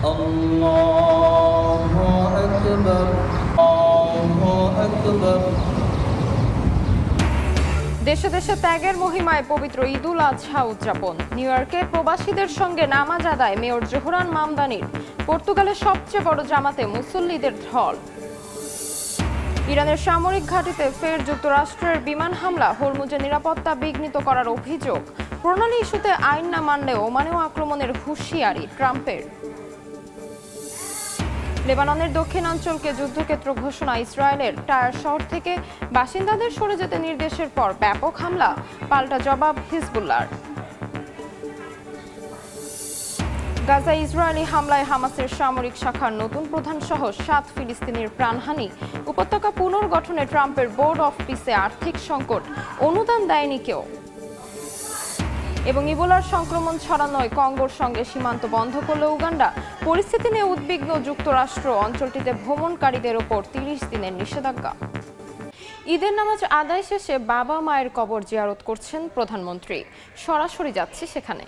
আল্লাহু আকবার, আল্লাহু আকবার। দেশে দেশে ত্যাগের মহিমায় পবিত্র ঈদুল আজহা উদযাপন। নিউ ইয়র্কে প্রবাসীদের সঙ্গে নামাজ আদায় মেয়র জোহরান মামদানির। পর্তুগালের সবচেয়ে বড় জামাতে মুসল্লিদের ঢল। ইরানের সামরিক ঘাঁটিতে ফের যুক্তরাষ্ট্রের বিমান হামলা, হরমুজে নিরাপত্তা বিঘ্নিত করার অভিযোগ। প্রণালী ইস্যুতে আইন না মানলে ওমানেও আক্রমণের হুঁশিয়ারি ট্রাম্পের। লেবাননের দক্ষিণাঞ্চলকে যুদ্ধক্ষেত্র ঘোষণা ইসরায়েলের। টায়ার শহর থেকে বাসিন্দাদের সরে যেতে নির্দেশের পর ব্যাপক হামলা, পাল্টা জবাব হিজবুল্লাহর। গাজায় ইসরায়েলি হামলায় হামাসের সামরিক শাখার নতুন প্রধান সহ 7 ফিলিস্তিনির প্রাণহানি। উপত্যকা পুনর্গঠনে ট্রাম্পের বোর্ড অফ পিসে আর্থিক সংকট, অনুদান দেয়নি কেউ। এবং ইবোলার সংক্রমণ ছড়ানোয় কঙ্গোর সঙ্গে সীমান্ত বন্ধ করল উগান্ডা। পরিস্থিতি নিয়ে উদ্বিগ্ন যুক্তরাষ্ট্র, অঞ্চলটিতে ভ্রমণকারীদের ওপর 30 দিনের নিষেধাজ্ঞা। ঈদের নামাজ আদায় শেষে বাবা মায়ের কবর জিয়ারত করছেন প্রধানমন্ত্রী। সরাসরি যাচ্ছি সেখানে।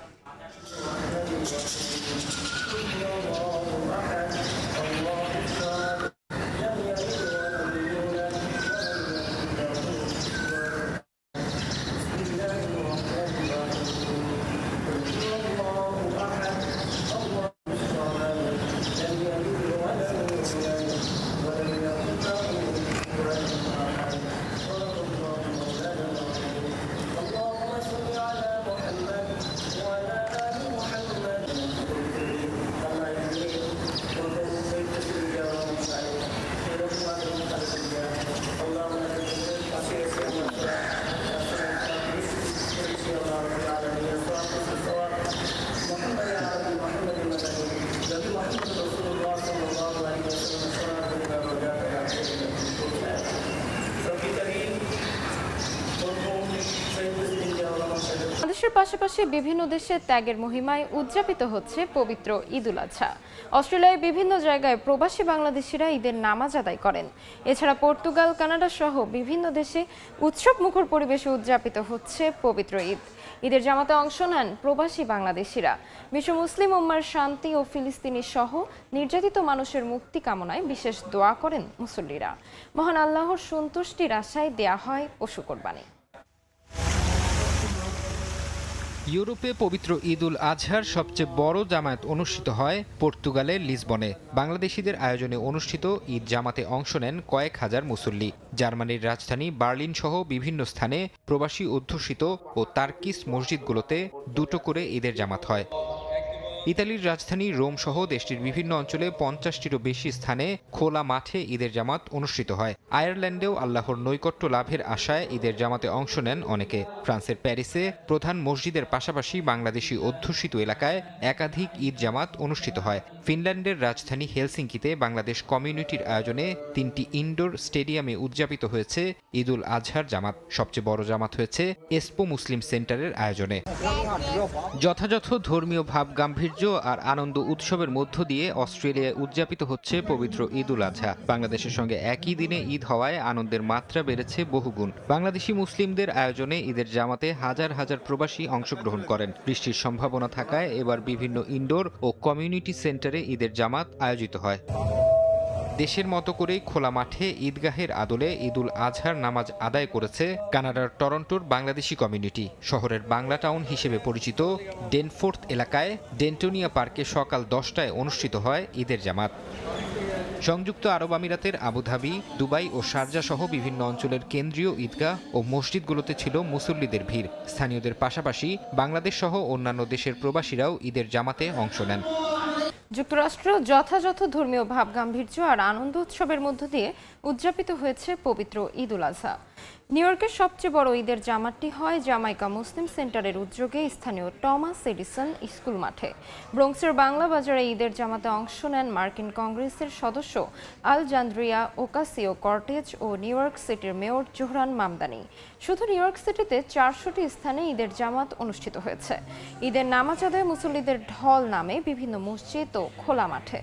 বাংলাদেশের পাশাপাশি বিভিন্ন দেশে ত্যাগের মহিমায় উদযাপিত হচ্ছে পবিত্র ঈদুল আজহা। অস্ট্রেলিয়ায় বিভিন্ন জায়গায় প্রবাসী বাংলাদেশিরা ঈদের নামাজ আদায় করেন। এছাড়া পর্তুগাল, কানাডা সহ বিভিন্ন দেশে উৎসব মুখর পরিবেশে উদযাপিত হচ্ছে পবিত্র ঈদ। ঈদের জামাতে অংশ নেন প্রবাসী বাংলাদেশিরা। বিশ্ব মুসলিম উম্মার শান্তি ও ফিলিস্তিনি সহ নির্যাতিত মানুষের মুক্তি কামনায় বিশেষ দোয়া করেন মুসল্লিরা। মহান আল্লাহর সন্তুষ্টির আশায় দেয়া হয় পশু কোরবানি। ইউরোপে পবিত্র ঈদুল আজহার সবচেয়ে বড় জামায়াত অনুষ্ঠিত হয় পর্তুগালের লিসবনে। বাংলাদেশিদের আয়োজনে অনুষ্ঠিত ঈদ জামাতে অংশ নেন কয়েক হাজার মুসল্লি। জার্মানির রাজধানী বার্লিন সহ বিভিন্ন স্থানে প্রবাসী অধ্যুষিত ও তার্কিস মসজিদগুলোতে দুটো করে ঈদের জামাত হয়। ইতালির রাজধানী রোম সহ দেশটির বিভিন্ন অঞ্চলে 50টিরও বেশি স্থানে খোলা মাঠে ঈদের জামাত অনুষ্ঠিত হয়। আয়ারল্যান্ডেও আল্লাহর নৈকট্য লাভের আশায় ঈদের জামাতে অংশ নেন অনেকে। ফ্রান্সের প্যারিসে প্রধান মসজিদের পাশাপাশি বাংলাদেশি অধ্যুষিত এলাকায় একাধিক ঈদ জামাত অনুষ্ঠিত হয়। ফিনল্যান্ডের রাজধানী হেলসিঙ্কিতে বাংলাদেশ কমিউনিটির আয়োজনে 3টি ইনডোর স্টেডিয়ামে উদযাপিত হয়েছে ঈদুল আজহার জামাত। সবচেয়ে বড় জামাত হয়েছে এসপো মুসলিম সেন্টারের আয়োজনে। যথাযথ ধর্মীয় ভাব গাম্ভীর্য আর আনন্দ উৎসবের মধ্য দিয়ে অস্ট্রেলিয়ায় উদযাপিত হচ্ছে পবিত্র ঈদুল আজহা। বাংলাদেশের সঙ্গে একই দিনে ঈদ হওয়ায় আনন্দের মাত্রা বেড়েছে বহুগুণ। বাংলাদেশি মুসলিমদের আয়োজনে ঈদের জামাতে হাজার হাজার প্রবাসী অংশগ্রহণ করেন। বৃষ্টির সম্ভাবনা থাকায় এবার বিভিন্ন ইনডোর ও কমিউনিটি সেন্টারে ঈদের জামাত আয়োজিত হয়। দেশের মতো করেই খোলা মাঠে ঈদগাহের আদলে ঈদুল আজহার নামাজ আদায় করেছে কানাডার টরন্টোর বাংলাদেশি কমিউনিটি। শহরের বাংলা টাউন হিসেবে পরিচিত ডেনফোর্থ এলাকায় ডেন্টোনিয়া পার্কে সকাল 10টায় অনুষ্ঠিত হয় ঈদের জামাত। সংযুক্ত আরব আমিরাতের আবুধাবি, দুবাই ও শারজা সহ বিভিন্ন অঞ্চলের কেন্দ্রীয় ঈদগাহ ও মসজিদগুলোতে ছিল মুসল্লিদের ভিড়। স্থানীয়দের পাশাপাশি বাংলাদেশ সহ অন্যান্য দেশের প্রবাসীরাও ঈদের জামাতে অংশ নেন। যুক্তরাষ্ট্র যথাযথ ধর্মীয় ভাব গাম্ভীর্য আর আনন্দ উৎসবের মধ্য দিয়ে উদযাপিত হয়েছে পবিত্র ঈদুল আজহা। নিউ ইয়র্কের সবচেয়ে বড় ঈদের জামাতটি হয় জামাইকা মুসলিম সেন্টারের উদ্যোগে স্থানীয় টমাস এডিসন স্কুল মাঠে। ব্রোঙ্কসের বাংলা বাজারে ঈদের জামাতে অংশ নেন মার্কিন কংগ্রেসের সদস্য আলজান্দ্রিয়া ওকাসিও কর্টেজ ও নিউ ইয়র্ক সিটির মেয়র জোহরান মামদানি। শুধু নিউ ইয়র্ক সিটিতে 400টি স্থানে ঈদের জামাত অনুষ্ঠিত হয়েছে। ঈদের নামাজ আদায় মুসল্লিদের ঢল নামে বিভিন্ন মসজিদ ও খোলা মাঠে।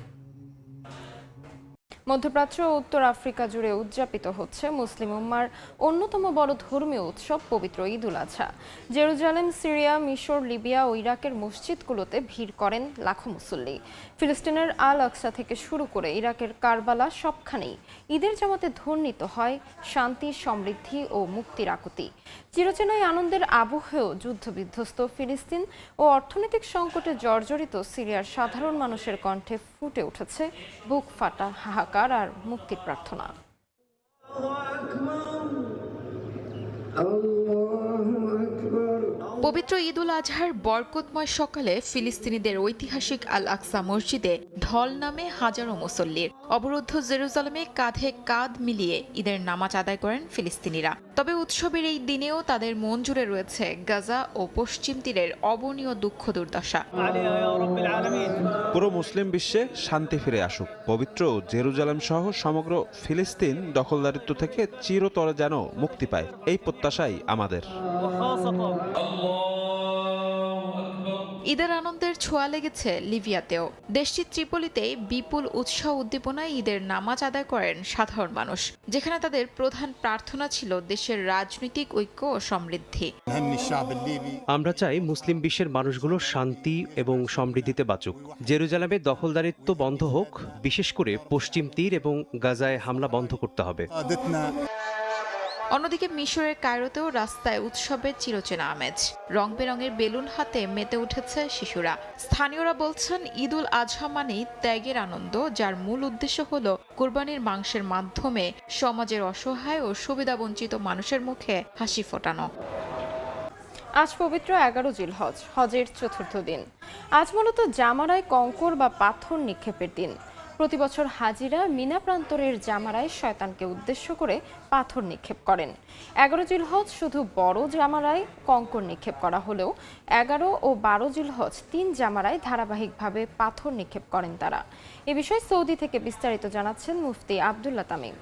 মধ্যপ্রাচ্য ও উত্তর আফ্রিকা জুড়ে উদযাপিত হচ্ছে মুসলিম উম্মার অন্যতম বড় ধর্মীয় উৎসব পবিত্র ঈদ উল আজহা। জেরুজালেম, সিরিয়া, মিশর, লিবিয়া ও ইরাকের মসজিদগুলোতে ভিড় করেন লাখো মুসল্লি। ফিলিস্তিনের আল আকসা থেকে শুরু করে ইরাকের কারবালা সবখানেই ঈদের জামাতে ধ্বনিত হয় শান্তি, সমৃদ্ধি ও মুক্তির আকুতি। চিরচেনা এই আনন্দের আবহেও যুদ্ধবিধ্বস্ত ফিলিস্তিন ও অর্থনৈতিক সংকটে জর্জরিত সিরিয়ার সাধারণ মানুষের কণ্ঠে ফুটে উঠেছে বুক ফাটা হাহাকার আর মুক্তির প্রার্থনা। পবিত্র ঈদ উল আজহার বরকতময় সকালে ফিলিস্তিনিদের ঐতিহাসিক আল আকসা মসজিদে ঢল নামে হাজারো মুসল্লির। অবরুদ্ধ জেরুজালেমে কাঁধে কাঁধ মিলিয়ে ঈদের নামাজ আদায় করেন ফিলিস্তিনিরা। তবে উৎসবের এই দিনেও তাদের মন জুড়ে রয়েছে গাজা ও পশ্চিম তীরের অবনীয় দুঃখ দুর্দশা। পুরো মুসলিম বিশ্বে শান্তি ফিরে আসুক, পবিত্র জেরুজালেম সহ সমগ্র ফিলিস্তিন দখলদারিত্ব থেকে চিরতরে যেন মুক্তি পায়, এই প্রত্যাশাই আমাদের। ঈদের আনন্দের ছোঁয়া লেগেছে লিবিয়াতেও। দেশটির ত্রিপোলিতে বিপুল উৎসাহ উদ্দীপনায় ঈদের নামাজ আদায় করেন সাধারণ মানুষ, যেখানে তাদের প্রধান প্রার্থনা ছিল দেশের রাজনৈতিক ঐক্য ও সমৃদ্ধি। আমরা চাই মুসলিম বিশ্বের মানুষগুলো শান্তি এবং সমৃদ্ধিতে বাঁচুক। জেরুজালেমে দখলদারিত্ব বন্ধ হোক, বিশেষ করে পশ্চিম তীর এবং গাজায় হামলা বন্ধ করতে হবে। অন্যদিকে মিশরের কায়রোতেও রাস্তায় উৎসবের চিরচেনা আমেজ। রং বেরঙের বেলুন হাতে মেতে উঠেছে শিশুরা। স্থানীয়রা বলছেন ঈদ উল আজহা মানেই ত্যাগের আনন্দ, যার মূল উদ্দেশ্য হল কোরবানির মাংসের মাধ্যমে সমাজের অসহায় ও সুবিধাবঞ্চিত মানুষের মুখে হাসি ফোটানো। আজ পবিত্র 11 জিলহজ, হজের চতুর্থ দিন। আজ মূলত জামারায় কঙ্কর বা পাথর নিক্ষেপের দিন। প্রতি বছর হাজিরা মিনা প্রান্তরের জামারায় শয়তানকে উদ্দেশ্য করে পাথর নিক্ষেপ করেন। 11 জিলহজ শুধু বড় জামারায় কঙ্কর নিক্ষেপ করা হলেও 11 ও 12 জিলহজ 3 জামারায় ধারাবাহিকভাবে পাথর নিক্ষেপ করেন তারা। এ বিষয়ে সৌদি থেকে বিস্তারিত জানাচ্ছেন মুফতি আব্দুল্লাহ তামিম।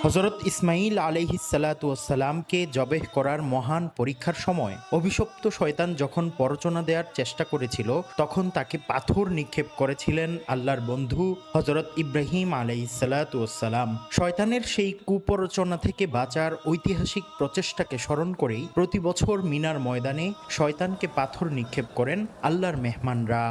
হযরত ইসমাঈল আলাইহিসসালাতুওয়াসসালামকে জবেহ করার মহান পরীক্ষার সময় অভিশপ্ত শয়তান যখন প্ররোচনা দেওয়ার চেষ্টা করেছিল, তখন তাকে পাথর নিক্ষেপ করেছিলেন আল্লাহর বন্ধু হযরত ইব্রাহিম আলাইহিসসালাতুওয়াসসালাম। শয়তানের সেই কুপ্ররোচনা থেকে বাঁচার ঐতিহাসিক প্রচেষ্টাকে স্মরণ করেই প্রতি বছর মিনার ময়দানে শয়তানকে পাথর নিক্ষেপ করেন আল্লাহর মেহমানরা।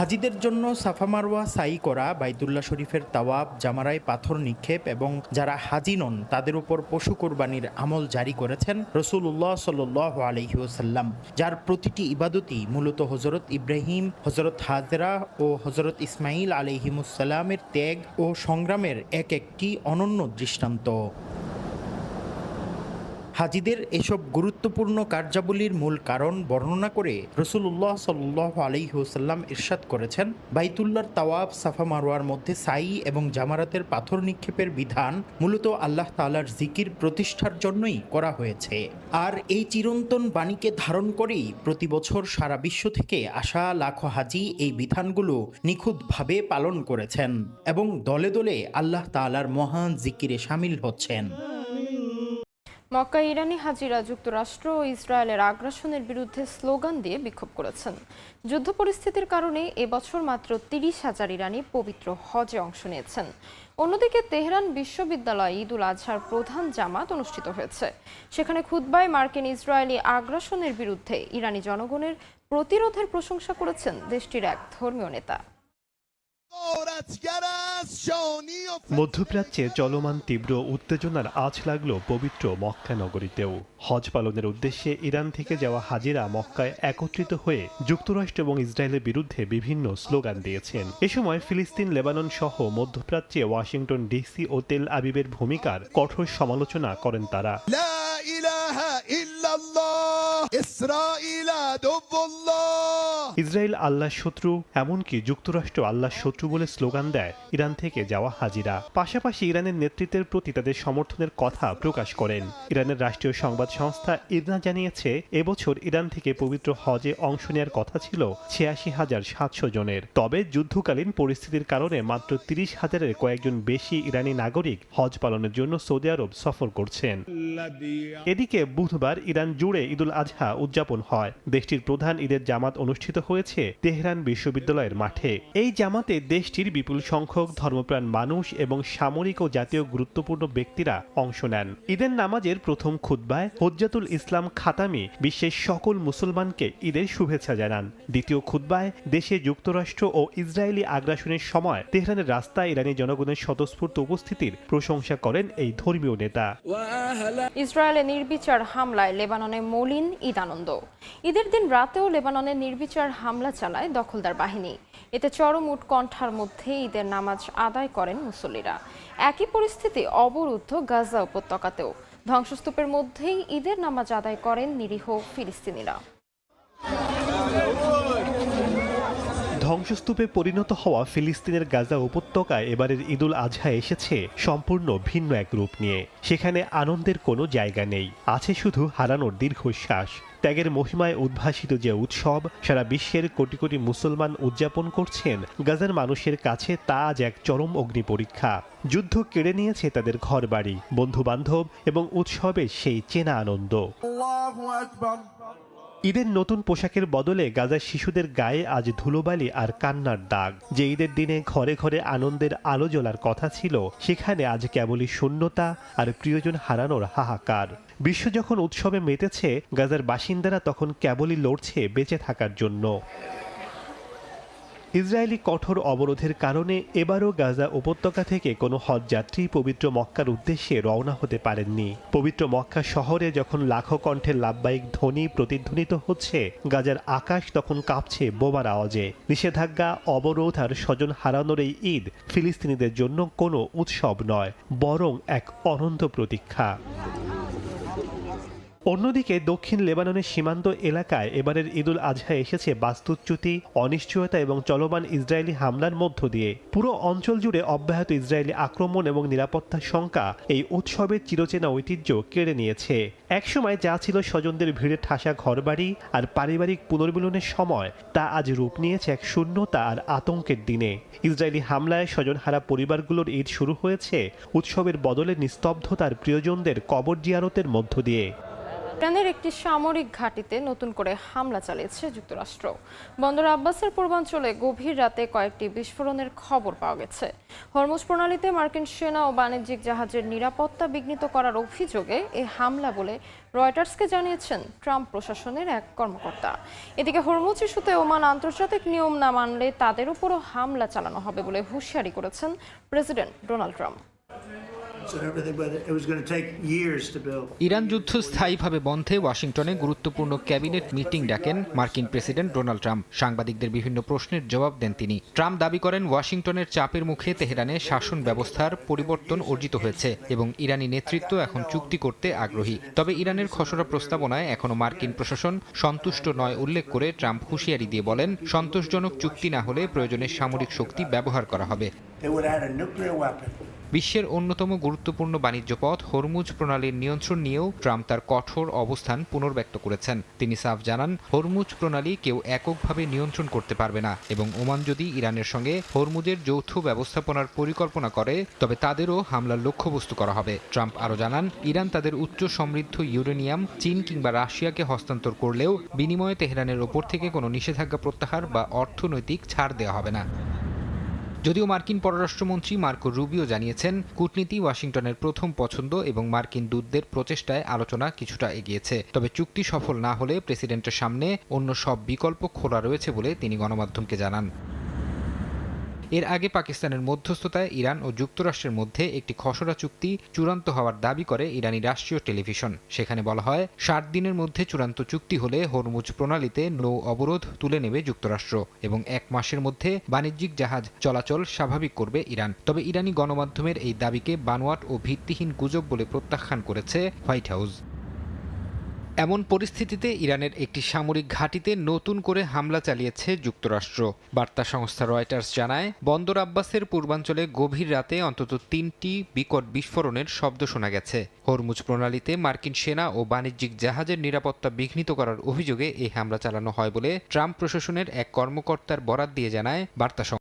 হাজিদের জন্য সাফা মারওয়া সাই করা, বাইতুল্লাহ শরীফের তাওয়াব, জামারায় পাথর নিক্ষেপ এবং যারা হাজি নন তাদের উপর পশু কোরবানির আমল জারি করেছেন রাসূলুল্লাহ সাল্লাল্লাহু আলাইহি ওয়াসাল্লাম, যার প্রতিটি ইবাদতই মূলত হযরত ইব্রাহিম, হযরত হাজরা ও হযরত ইসমাঈল আলাইহিমুসসালামের ত্যাগ ও সংগ্রামের এক একটি অনন্য দৃষ্টান্ত। হাজিদের এসব গুরুত্বপূর্ণ কার্যাবলীর মূল কারণ বর্ণনা করে রাসূলুল্লাহ সাল্লাল্লাহু আলাইহি ওয়াসাল্লাম ইরশাদ করেছেন, বাইতুল্লাহর তাওয়াফ, সাফা মারওয়ার মধ্যে সাই এবং জামারাতের পাথর নিক্ষেপের বিধান মূলত আল্লাহ তাআলার জিকির প্রতিষ্ঠার জন্যই করা হয়েছে। আর এই চিরন্তন বাণীকে ধারণ করেই প্রতি বছর সারা বিশ্ব থেকে আসা লাখো হাজি এই বিধানগুলো নিখুঁতভাবে পালন করেছেন এবং দলে দলে আল্লাহ তাআলার মহান জিকিরে শামিল হচ্ছেন। মক্কায় ইরানি হাজিরা যুক্তরাষ্ট্র ও ইসরায়েলের আগ্রাসনের বিরুদ্ধে স্লোগান দিয়ে বিক্ষোভ করেছেন। যুদ্ধ পরিস্থিতির কারণে এবছর মাত্র 30,000 ইরানি পবিত্র হজে অংশ নিয়েছেন। অন্যদিকে তেহরান বিশ্ববিদ্যালয়ে ঈদ উল আজহার প্রধান জামাত অনুষ্ঠিত হয়েছে। সেখানে খুতবায় মার্কিন ইসরায়েলি আগ্রাসনের বিরুদ্ধে ইরানি জনগণের প্রতিরোধের প্রশংসা করেছেন দেশটির এক ধর্মীয় নেতা। মধ্যপ্রাচ্যে চলমান তীব্র উত্তেজনার আঁচ লাগলো পবিত্র মক্কা নগরীতেও। হজ পালনের উদ্দেশ্যে ইরান থেকে যাওয়া হাজিরা মক্কায় একত্রিত হয়ে যুক্তরাষ্ট্র এবং ইসরায়েলের বিরুদ্ধে বিভিন্ন স্লোগান দিয়েছেন। এ সময় ফিলিস্তিন, লেবানন সহ মধ্যপ্রাচ্যে ওয়াশিংটন ডিসি ও তেল আবিবের ভূমিকার কঠোর সমালোচনা করেন তারা। ইসরায়েল আল্লাহর শত্রু, এমনকি যুক্তরাষ্ট্র আল্লাহর শত্রু বলে স্লোগান দেয় ইরান থেকে যাওয়া হাজিরা। পাশাপাশি ইরানের নেতৃত্বের প্রতি তাদের সমর্থনের কথা প্রকাশ করেন। ইরানের রাষ্ট্রীয় সংবাদ সংস্থা ইরনা জানিয়েছে, এবছর ইরান থেকে পবিত্র হজে অংশ নেওয়ার কথা ছিল 86,700 জনের। তবে যুদ্ধকালীন পরিস্থিতির কারণে মাত্র 30,000-এর কয়েকজন বেশি ইরানি নাগরিক হজ পালনের জন্য সৌদি আরব সফর করছেন। এদিকে বুধবার ইরান জুড়ে ঈদ উল আজহা উদযাপন হয়। দেশটির প্রধান ঈদের জামাত অনুষ্ঠিত হয়েছে তেহরান বিশ্ববিদ্যালয়ের মাঠে। এই জামাতে দেশটির বিপুল সংখ্যক ধর্মপ্রাণ মানুষ এবং সামরিক ও জাতীয় গুরুত্বপূর্ণ ব্যক্তিরা অংশ নেন। ঈদের নামাজের প্রথম খুতবায় হুজ্জাতুল ইসলাম খাতামি বিশ্বের সকল মুসলমানকে ঈদের শুভেচ্ছা জানান। দ্বিতীয় খুতবায় দেশে যুক্তরাষ্ট্র ও ইসরায়েলি আগ্রাসনের সময় তেহরানের রাস্তায় ইরানি জনগণের স্বতঃস্ফূর্ত উপস্থিতির প্রশংসা করেন এই ধর্মীয় নেতা। ইসরায়েলে নির্বিচার হামলায় লেবাননে মলিন ঈদ আনন্দ। ঈদের দিন রাতেও লেবাননে নির্বিচার হামলা চালায় দখলদার বাহিনী। এতে চরম উৎকণ্ঠার মধ্যে ঈদের নামাজ আদায় করেন মুসল্লিরা। একই পরিস্থিতি অবরুদ্ধ গাজা উপত্যকাতেও। ধ্বংসস্তূপের মধ্যেই ঈদের নামাজ আদায় করেন নিরীহ ফিলিস্তিনিরা। ধ্বংসস্তূপে পরিণত হওয়া ফিলিস্তিনের গাজা উপত্যকায় এবারের ঈদুল আজহা এসেছে সম্পূর্ণ ভিন্ন এক রূপ নিয়ে। সেখানে আনন্দের কোনো জায়গা নেই, আছে শুধু হারানোর দীর্ঘশ্বাস। ত্যাগের মহিমায় উদ্ভাসিত যে উৎসব সারা বিশ্বের কোটি কোটি মুসলমান উদযাপন করছেন, গাজার মানুষের কাছে তা আজ এক চরম অগ্নি পরীক্ষা। যুদ্ধ কেড়ে নিয়েছে তাদের ঘরবাড়ি, বন্ধু বান্ধব এবং উৎসবের সেই চেনা আনন্দ। ঈদের নতুন পোশাকের বদলে গাজার শিশুদের গায়ে আজ ধুলোবালি আর কান্নার দাগ। যে ঈদের দিনে ঘরে ঘরে আনন্দের আলো জ্বলার কথা ছিল, সেখানে আজ কেবলই শূন্যতা আর প্রিয়জন হারানোর হাহাকার। বিশ্ব যখন উৎসবে মেতেছে, গাজার বাসিন্দারা তখন কেবলই লড়ছে বেঁচে থাকার জন্য। ইসরায়েলি কঠোর অবরোধের কারণে এবারও গাজা উপত্যকা থেকে কোনো হজযাত্রী পবিত্র মক্কার উদ্দেশ্যে রওনা হতে পারেননি। পবিত্র মক্কা শহরে যখন লাখো কণ্ঠের লাব্বাইক ধ্বনি প্রতিধ্বনিত হচ্ছে, গাজার আকাশ তখন কাঁপছে বোমার আওয়াজে। নিষেধাজ্ঞা, অবরোধ আর স্বজন হারানোর এই ঈদ ফিলিস্তিনিদের জন্য কোনো উৎসব নয়, বরং এক অনন্ত প্রতীক্ষা। অন্যদিকে দক্ষিণ লেবাননের সীমান্ত এলাকায় এবারের ঈদুল আজহা এসেছে বাস্তুচ্যুতি, অনিশ্চয়তা এবং চলমান ইসরায়েলি হামলার মধ্য দিয়ে। পুরো অঞ্চল জুড়ে অব্যাহত ইসরায়েলি আক্রমণ এবং নিরাপত্তার শঙ্কা এই উৎসবের চিরচেনা ঐতিহ্য কেড়ে নিয়েছে। একসময় যা ছিল স্বজনদের ভিড়ে ঠাসা ঘরবাড়ি আর পারিবারিক পুনর্মিলনের সময়, তা আজ রূপ নিয়েছে এক শূন্যতা আর আতঙ্কের দিনে। ইসরায়েলি হামলায় স্বজনহারা পরিবারগুলোর ঈদ শুরু হয়েছে উৎসবের বদলে নিস্তব্ধতার প্রিয়জনদের কবর জিয়ারতের মধ্য দিয়ে। ইরানের একটি সামরিক ঘাঁটিতে নতুন করে হামলা চালিয়েছে যুক্তরাষ্ট্র। বন্দর আব্বাসের পূর্বাঞ্চলে গভীর রাতে কয়েকটি বিস্ফোরণের খবর পাওয়া গেছে। হরমুজ প্রণালীতে মার্কিন সেনা ও বাণিজ্যিক জাহাজের নিরাপত্তা বিঘ্নিত করার অভিযোগে এই হামলা বলে রয়টার্সকে জানিয়েছেন ট্রাম্প প্রশাসনের এক কর্মকর্তা। এদিকে হরমুজ ইস্যুতে ওমান আন্তর্জাতিক নিয়ম না মানলে তাদের উপরও হামলা চালানো হবে বলে হুঁশিয়ারি করেছেন প্রেসিডেন্ট ডোনাল্ড ট্রাম্প। ইরান যুদ্ধ স্থায়ীভাবে বন্ধে ওয়াশিংটনে গুরুত্বপূর্ণ ক্যাবিনেট মিটিং ডাকেন মার্কিন প্রেসিডেন্ট ডোনাল্ড ট্রাম্প। সাংবাদিকদের বিভিন্ন প্রশ্নের জবাব দেন তিনি। ট্রাম্প দাবি করেন ওয়াশিংটনের চাপের মুখে তেহরানে শাসন ব্যবস্থার পরিবর্তন অর্জিত হয়েছে এবং ইরানি নেতৃত্ব এখন চুক্তি করতে আগ্রহী। তবে ইরানের খসড়া প্রস্তাবনায় এখনও মার্কিন প্রশাসন সন্তুষ্ট নয় উল্লেখ করে ট্রাম্প হুঁশিয়ারি দিয়ে বলেন, সন্তোষজনক চুক্তি না হলে প্রয়োজনে সামরিক শক্তি ব্যবহার করা হবে। বিশ্বের অন্যতম গুরুত্বপূর্ণ বাণিজ্য পথ হরমুজ প্রণালীর নিয়ন্ত্রণ নিয়েও ট্রাম্প তার কঠোর অবস্থান পুনর্ব্যক্ত করেছেন। তিনি সাফ জানান, হরমুজ প্রণালী কেউ এককভাবে নিয়ন্ত্রণ করতে পারবে না এবং ওমান যদি ইরানের সঙ্গে হরমুজের যৌথ ব্যবস্থাপনার পরিকল্পনা করে তবে তাদেরও হামলার লক্ষ্যবস্তু করা হবে। ট্রাম্প আরও জানান, ইরান তাদের উচ্চ সমৃদ্ধ ইউরেনিয়াম চীন কিংবা রাশিয়াকে হস্তান্তর করলেও বিনিময়ে তেহরানের ওপর থেকে কোনো নিষেধাজ্ঞা প্রত্যাহার বা অর্থনৈতিক ছাড় দেওয়া হবে না। যদিও মার্কিন পররাষ্ট্রমন্ত্রী মার্কো রুবিও জানিয়েছেন, কূটনীতি ওয়াশিংটনের প্রথম পছন্দ এবং মার্কিন দূতদের প্রচেষ্টায় আলোচনা কিছুটা এগিয়েছে। তবে চুক্তি সফল না হলে প্রেসিডেন্টের সামনে অন্য সব বিকল্প খোলা রয়েছে বলে তিনি গণমাধ্যমকে জানান। এর আগে পাকিস্তানের মধ্যস্থতায় ইরান ও যুক্তরাষ্ট্রের মধ্যে একটি খসড়া চুক্তি চূড়ান্ত হওয়ার দাবি করে ইরানি রাষ্ট্রীয় টেলিভিশন। সেখানে বলা হয়, 60 দিনের মধ্যে চূড়ান্ত চুক্তি হলে হরমুজ প্রণালীতে নৌ অবরোধ তুলে নেবে যুক্তরাষ্ট্র এবং 1 মাসের মধ্যে বাণিজ্যিক জাহাজ চলাচল স্বাভাবিক করবে ইরান। তবে ইরানি গণমাধ্যমের এই দাবিকে বানোয়াট ও ভিত্তিহীন গুজব বলে প্রত্যাখ্যান করেছে হোয়াইট হাউস। এমন পরিস্থিতিতে ইরানের একটি সামরিক ঘাঁটিতে নতুন করে হামলা চালিয়েছে যুক্তরাষ্ট্র। বার্তা সংস্থা রয়টার্স জানায়, বন্দর আব্বাসের পূর্বাঞ্চলে গভীর রাতে অন্তত 3টি বিকট বিস্ফোরণের শব্দ শোনা গেছে। হরমুজ প্রণালীতে মার্কিন সেনা ও বাণিজ্যিক জাহাজের নিরাপত্তা বিঘ্নিত করার অভিযোগে এই হামলা চালানো হয় বলে ট্রাম্প প্রশাসনের এক কর্মকর্তার বরাত দিয়ে জানায় বার্তা